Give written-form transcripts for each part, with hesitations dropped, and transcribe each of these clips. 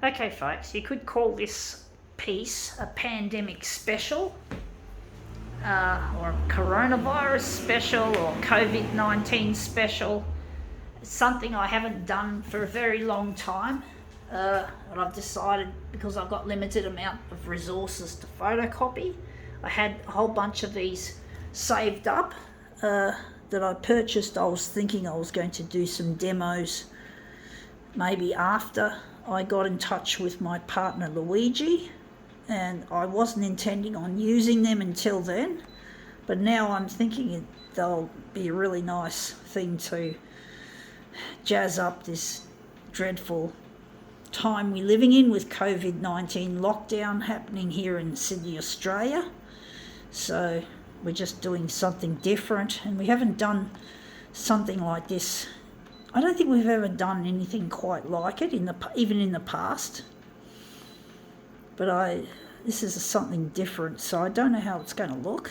Okay folks, you could call this piece a pandemic special, or a coronavirus special, or COVID-19 special. It's something I haven't done for a very long time, and I've decided, because I've got limited amount of resources to photocopy, I had a whole bunch of these saved up that I purchased. I was thinking I was going to do some demos maybe after I got in touch with my partner Luigi, and I wasn't intending on using them until then, but now I'm thinking they'll be a really nice thing to jazz up this dreadful time we're living in with COVID-19 lockdown happening here in Sydney, Australia. So we're just doing something different, and we haven't done something like this. I don't think we've ever done anything quite like it even in the past. But this is something different, so I don't know how it's going to look.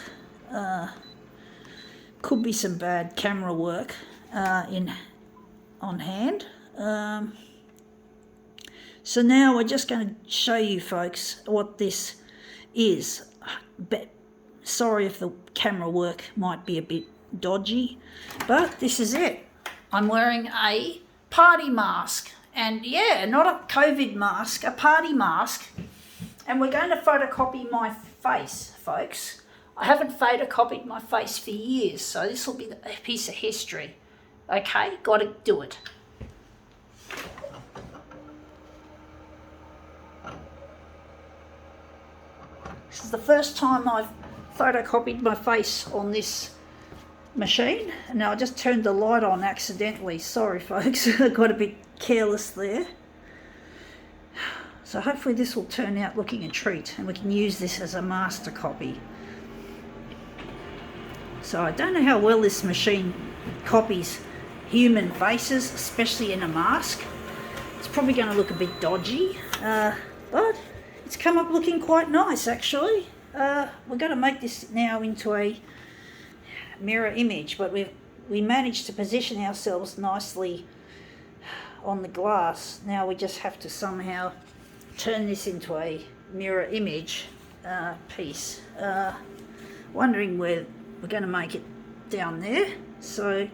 Could be some bad camera work on hand. So now we're just going to show you folks what this is. But sorry if the camera work might be a bit dodgy, but this is it. I'm wearing a party mask, and yeah, not a COVID mask, a party mask. And we're going to photocopy my face, folks. I haven't photocopied my face for years, so this will be a piece of history. Okay, got to do it. This is the first time I've photocopied my face on this machine. Now I just turned the light on accidentally. Sorry folks, I got a bit careless there. So hopefully this will turn out looking a treat, and we can use this as a master copy. So I don't know how well this machine copies human faces, especially in a mask. It's probably going to look a bit dodgy, but it's come up looking quite nice actually. We're going to make this now into a mirror image, but we managed to position ourselves nicely on the glass. Now we just have to somehow turn this into a mirror image piece. Wondering where we're going to make it down there. So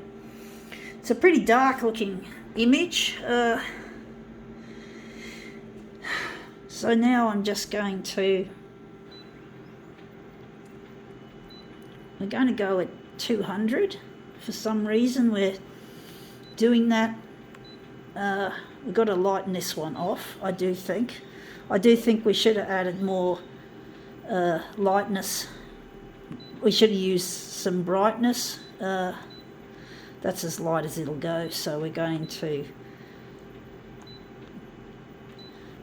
it's a pretty dark looking image. So now I'm just going to, we're going to go at 200. For some reason we're doing that. We've got to lighten this one off, I do think we should have added more lightness. We should have used some brightness. That's as light as it'll go, so we're going to,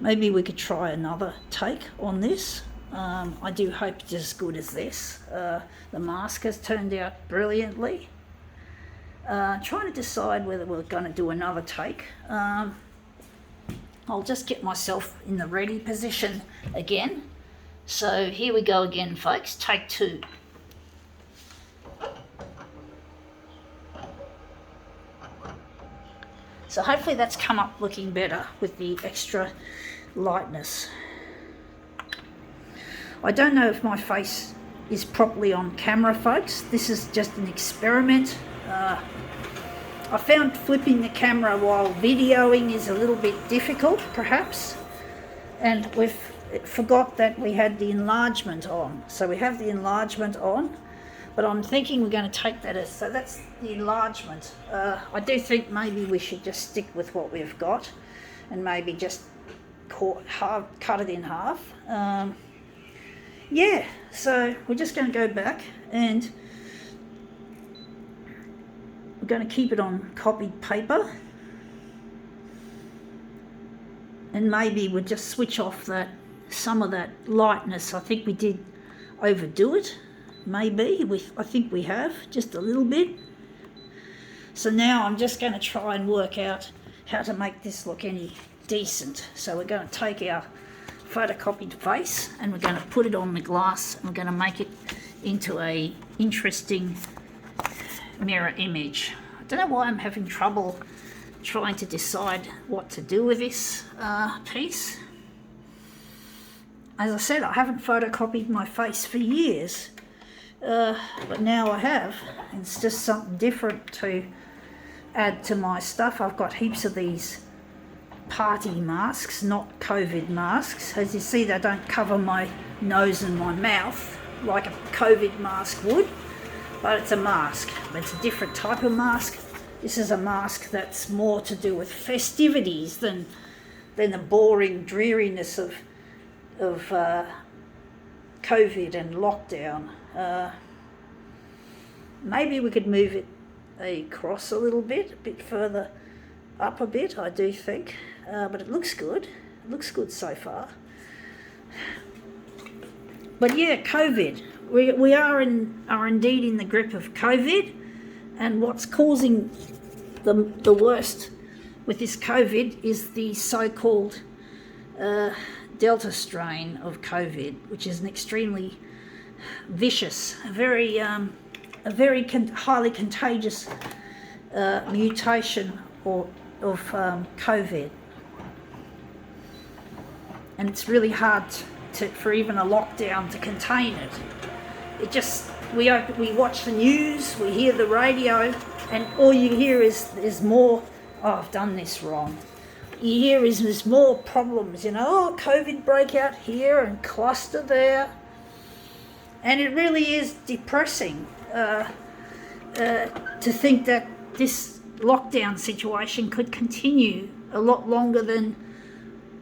maybe we could try another take on this. I do hope it's as good as this. The mask has turned out brilliantly. Trying to decide whether we're going to do another take. I'll just get myself in the ready position again. So here we go again, folks. Take 2. So hopefully that's come up looking better with the extra lightness. I don't know if my face is properly on camera, folks. This is just an experiment. I found flipping the camera while videoing is a little bit difficult, perhaps. And we've forgot that we had the enlargement on. So we have the enlargement on, but I'm thinking we're going to take that as, so that's the enlargement. I do think maybe we should just stick with what we've got and maybe just cut it in half. Yeah, so we're just going to go back and we're going to keep it on copied paper, and maybe we'll just switch off some of that lightness. I think we did overdo it, maybe. I think we have, just a little bit. So now I'm just going to try and work out how to make this look any decent. So we're going to take our photocopied face and we're going to put it on the glass, and we're going to make it into a interesting mirror image. I don't know why I'm having trouble trying to decide what to do with this piece. As I said, I haven't photocopied my face for years, but now I have. It's just something different to add to my stuff. I've got heaps of these party masks, not COVID masks. As you see, they don't cover my nose and my mouth like a COVID mask would, but it's a mask. It's a different type of mask. This is a mask that's more to do with festivities than the boring dreariness of COVID and lockdown. Maybe we could move it across a bit further up a bit, I do think, but it looks good. It looks good so far. But yeah, COVID. We are indeed in the grip of COVID, and what's causing the worst with this COVID is the so-called Delta strain of COVID, which is an extremely vicious, a very highly contagious mutation of COVID, and it's really hard for even a lockdown to contain it. It just, we watch the news, we hear the radio, and all you hear is more, oh, I've done this wrong. You hear there's more problems, oh, COVID breakout here and cluster there. And it really is depressing to think that this lockdown situation could continue a lot longer than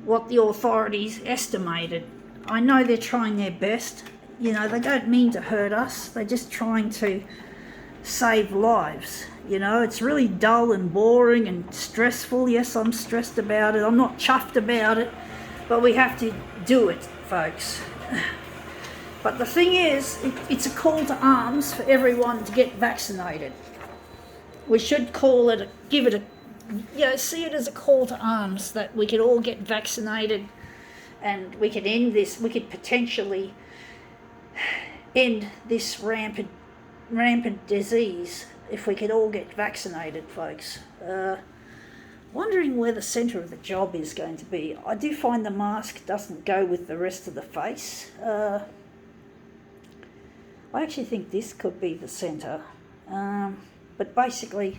what the authorities estimated. I know they're trying their best. They don't mean to hurt us. They're just trying to save lives. It's really dull and boring and stressful. Yes, I'm stressed about it. I'm not chuffed about it, but we have to do it, folks. But the thing is, it's a call to arms for everyone to get vaccinated. We should see it as a call to arms that we could all get vaccinated, and we could end this. We could potentially end this rampant disease if we could all get vaccinated, folks. Wondering where the centre of the job is going to be. I do find the mask doesn't go with the rest of the face. I actually think this could be the centre. But basically,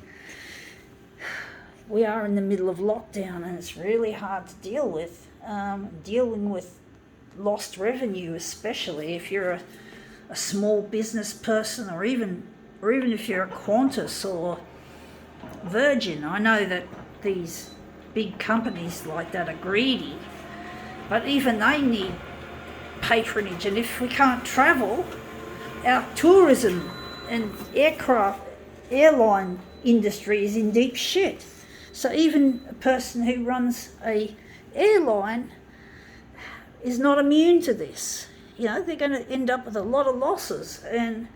we are in the middle of lockdown, and it's really hard to deal with. Dealing with lost revenue, especially if you're a small business person, or even if you're a Qantas or Virgin. I know that these big companies like that are greedy, but even they need patronage, and if we can't travel, our tourism and airline industry is in deep shit. So even a person who runs a airline is not immune to this. They're going to end up with a lot of losses, and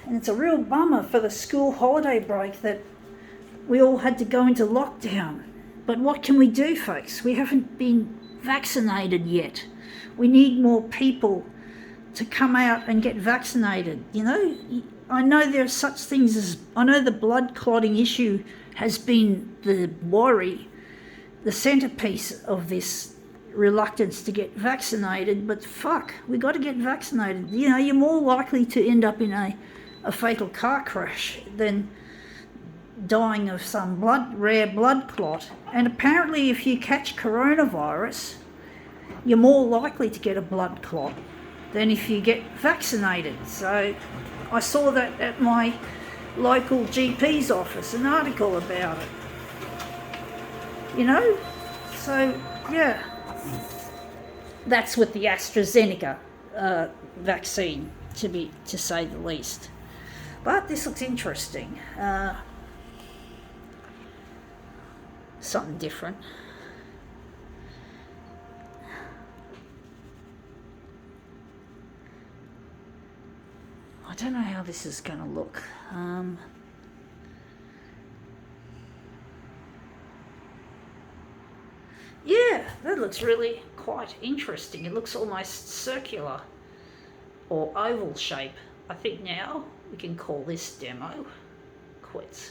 it's a real bummer for the school holiday break that we all had to go into lockdown. But what can we do, folks? We haven't been vaccinated yet. We need more people to come out and get vaccinated. I know there are such things as, I know the blood clotting issue has been the worry, the centerpiece of this reluctance to get vaccinated, but fuck, we got to get vaccinated. You're more likely to end up in a fatal car crash than dying of some rare blood clot. And apparently if you catch coronavirus, you're more likely to get a blood clot than if you get vaccinated. So I saw that at my local GP's office, an article about it. So yeah, that's with the AstraZeneca vaccine, to say the least. But this looks interesting. Something different. I don't know how this is going to look. Yeah, that looks really quite interesting. It looks almost circular or oval shape. I think now we can call this demo quits.